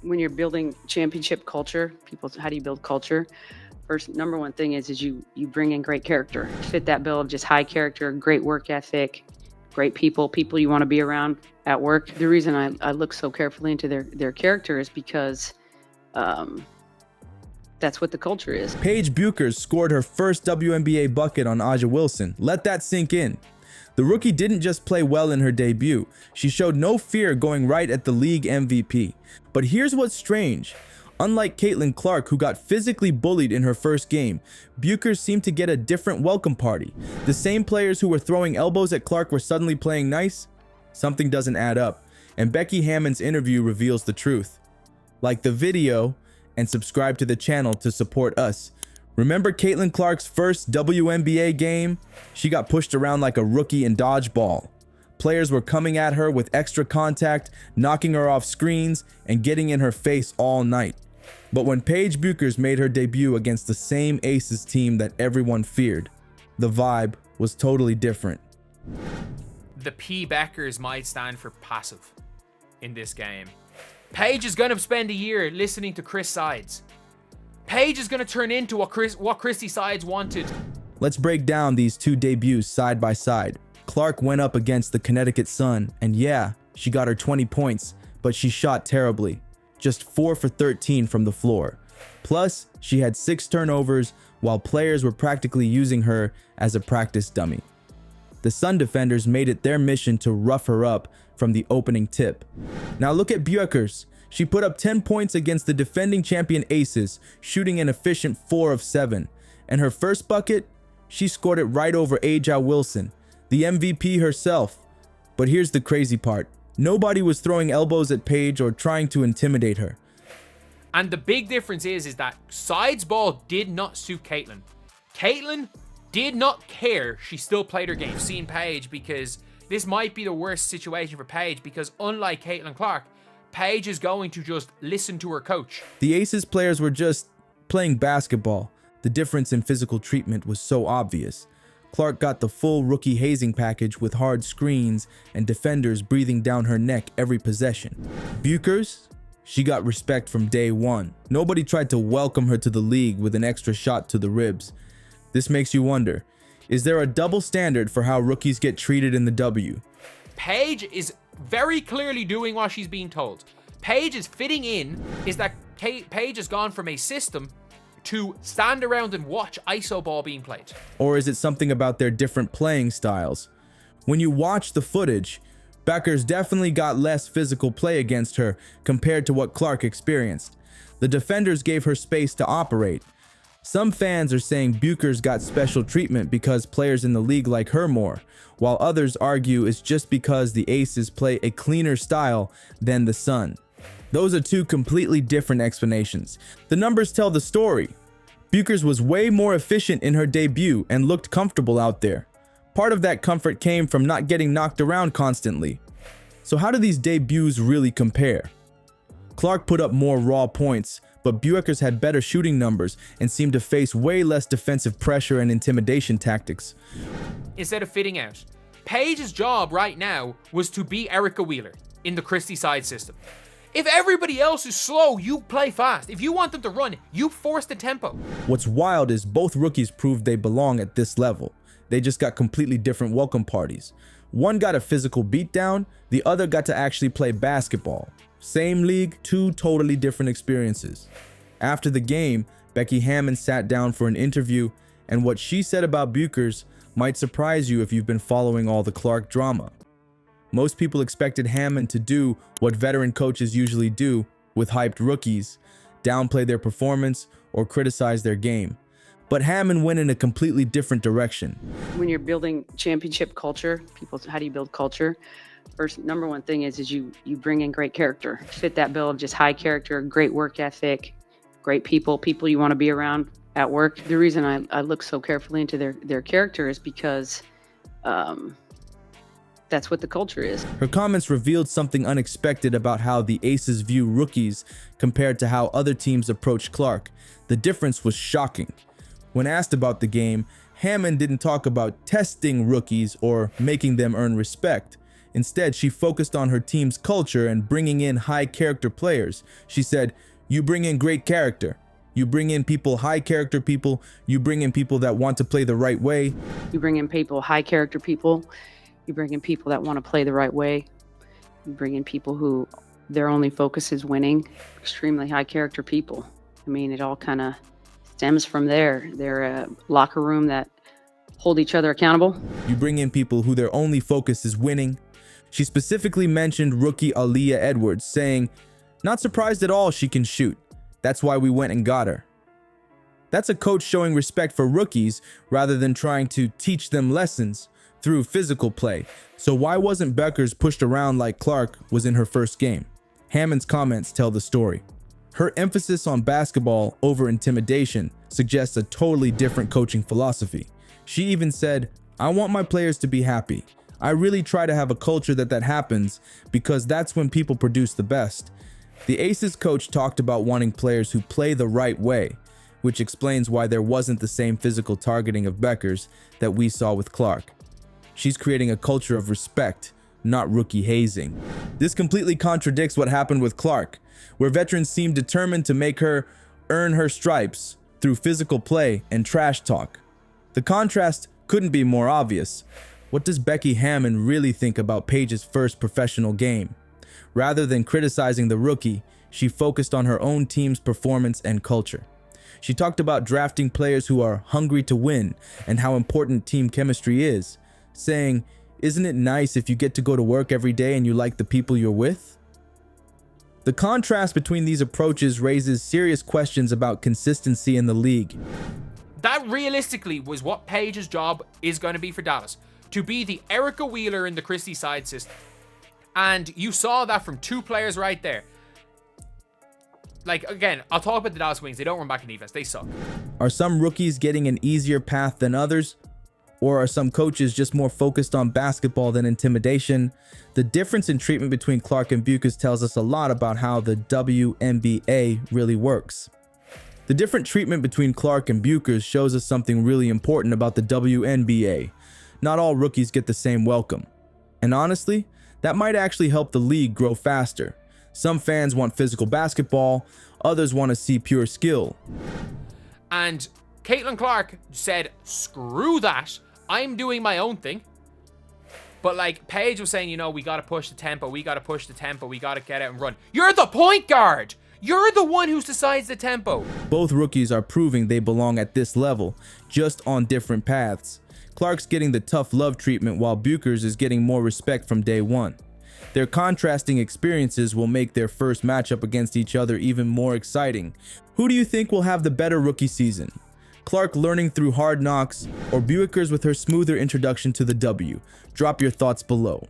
when you're building championship culture, how do you build culture? First, number one thing is you bring in great character. Fit that bill of just high character, great work ethic, great people you want to be around at work. The reason I look so carefully into their character is because that's what the culture is. Paige Bueckers scored her first WNBA bucket on A'ja Wilson. Let that sink in. The rookie didn't just play well in her debut. She showed no fear going right at the league MVP. But here's what's strange. Unlike Caitlin Clark, who got physically bullied in her first game, Bueckers seemed to get a different welcome party. The same players who were throwing elbows at Clark were suddenly playing nice? Something doesn't add up, and Becky Hammon's interview reveals the truth. Like the video and subscribe to the channel to support us. Remember Caitlin Clark's first WNBA game? She got pushed around like a rookie in dodgeball. Players were coming at her with extra contact, knocking her off screens, and getting in her face all night. But when Paige Bueckers made her debut against the same Aces team that everyone feared, the vibe was totally different. The P. Bueckers might stand for passive in this game. Paige is going to spend a year listening to Chris Sides. Paige is going to turn into what Christy Sides wanted. Let's break down these two debuts side by side. Clark went up against the Connecticut Sun, and yeah, she got her 20 points, but she shot terribly. Just 4 for 13 from the floor. Plus, she had 6 turnovers while players were practically using her as a practice dummy. The Sun defenders made it their mission to rough her up from the opening tip. Now look at Bueckers. She put up 10 points against the defending champion Aces, shooting an efficient 4 of 7. And her first bucket, she scored it right over A'ja Wilson, the MVP herself. But here's the crazy part. Nobody was throwing elbows at Paige or trying to intimidate her. And the big difference is that Sides ball did not suit Caitlin. Caitlin did not care. She still played her game. Seeing Paige, because this might be the worst situation for Paige, because unlike Caitlin Clark, Paige is going to just listen to her coach. The Aces players were just playing basketball. The difference in physical treatment was so obvious. Clark got the full rookie hazing package with hard screens and defenders breathing down her neck every possession. Bueckers, she got respect from day one. Nobody tried to welcome her to the league with an extra shot to the ribs. This makes you wonder, is there a double standard for how rookies get treated in the W? Paige is very clearly doing what she's being told. Paige is fitting in, is that Paige has gone from a system to stand around and watch ISO ball being played. Or is it something about their different playing styles? When you watch the footage, Bueckers definitely got less physical play against her compared to what Clark experienced. The defenders gave her space to operate. Some fans are saying Bueckers got special treatment because players in the league like her more, while others argue it's just because the Aces play a cleaner style than the Sun. Those are two completely different explanations. The numbers tell the story. Bueckers was way more efficient in her debut and looked comfortable out there. Part of that comfort came from not getting knocked around constantly. So how do these debuts really compare? Clark put up more raw points, but Bueckers had better shooting numbers and seemed to face way less defensive pressure and intimidation tactics. Instead of fitting out, Paige's job right now was to be Erica Wheeler in the Christy side system. If everybody else is slow, you play fast. If you want them to run, you force the tempo. What's wild is both rookies proved they belong at this level. They just got completely different welcome parties. One got a physical beatdown, the other got to actually play basketball. Same league, two totally different experiences. After the game, Becky Hammon sat down for an interview, and what she said about Bueckers might surprise you if you've been following all the Clark drama. Most people expected Hammon to do what veteran coaches usually do with hyped rookies, downplay their performance or criticize their game. But Hammon went in a completely different direction. When you're building championship culture, how do you build culture? First, number one thing is you bring in great character. Fit that bill of just high character, great work ethic, great people you want to be around at work. The reason I look so carefully into their character is because that's what the culture is. Her comments revealed something unexpected about how the Aces view rookies compared to how other teams approach Clark. The difference was shocking. When asked about the game, Hammon didn't talk about testing rookies or making them earn respect. Instead, she focused on her team's culture and bringing in high character players. She said, "You bring in great character. You bring in people, high character people. You bring in people that want to play the right way. You bring in people, high character people. You bring in people that want to play the right way. You bring in people who their only focus is winning. Extremely high character people. I mean, it all kind of stems from there. They're a locker room that hold each other accountable. You bring in people who their only focus is winning." She specifically mentioned rookie Aaliyah Edwards, saying, "Not surprised at all she can shoot. That's why we went and got her." That's a coach showing respect for rookies rather than trying to teach them lessons through physical play. So why wasn't Bueckers pushed around like Clark was in her first game? Hammon's comments tell the story. Her emphasis on basketball over intimidation suggests a totally different coaching philosophy. She even said, "I want my players to be happy. I really try to have a culture that happens because that's when people produce the best." The Aces coach talked about wanting players who play the right way, which explains why there wasn't the same physical targeting of Bueckers that we saw with Clark. She's creating a culture of respect, not rookie hazing. This completely contradicts what happened with Clark, where veterans seemed determined to make her earn her stripes through physical play and trash talk. The contrast couldn't be more obvious. What does Becky Hammon really think about Paige's first professional game? Rather than criticizing the rookie, she focused on her own team's performance and culture. She talked about drafting players who are hungry to win and how important team chemistry is, saying, "Isn't it nice if you get to go to work every day and you like the people you're with?" The contrast between these approaches raises serious questions about consistency in the league. That realistically was what Paige's job is going to be for Dallas. To be the Erica Wheeler in the Christie side system. And you saw that from two players right there. Like, again, I'll talk about the Dallas Wings. They don't run back in defense. They suck. Are some rookies getting an easier path than others? Or are some coaches just more focused on basketball than intimidation? The difference in treatment between Clark and Bueckers tells us a lot about how the WNBA really works. The different treatment between Clark and Bueckers shows us something really important about the WNBA. Not all rookies get the same welcome. And honestly, that might actually help the league grow faster. Some fans want physical basketball, others want to see pure skill. And Caitlin Clark said, "Screw that. I'm doing my own thing." But like Paige was saying, we got to push the tempo. We got to push the tempo. We got to get out and run. You're the point guard. You're the one who decides the tempo. Both rookies are proving they belong at this level, just on different paths. Clark's getting the tough love treatment while Bueckers is getting more respect from day one. Their contrasting experiences will make their first matchup against each other even more exciting. Who do you think will have the better rookie season? Clark learning through hard knocks, or Bueckers with her smoother introduction to the W? Drop your thoughts below.